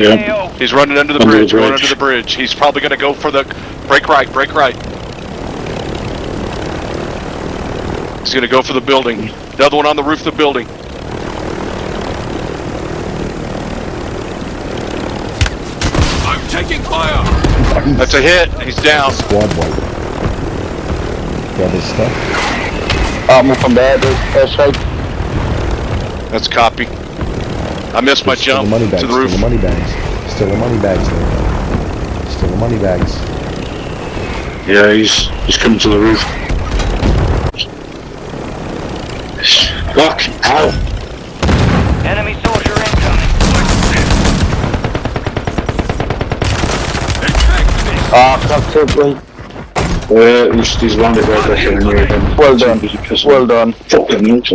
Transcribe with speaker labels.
Speaker 1: Yeah.
Speaker 2: He's running under the bridge, going under the bridge. He's probably going to go for the... Break right, break right. He's going to go for the building. Another one on the roof of the building.
Speaker 3: I'm taking fire!
Speaker 2: That's a hit. He's down.
Speaker 4: Squad wipe. Grab his stuff.
Speaker 5: Armor from there, airstrike.
Speaker 2: That's copy. I missed my
Speaker 4: Still
Speaker 2: jump
Speaker 4: the money bags,
Speaker 2: to the roof.
Speaker 4: Still the money bags. Still the money bags there. Still the money bags.
Speaker 1: Yeah, he's coming to the roof. Fuck! Ow!
Speaker 6: Enemy soldier incoming.
Speaker 5: That's it, right.
Speaker 1: He's landed right there.
Speaker 5: Well done. Well done.
Speaker 1: Fucking nuts.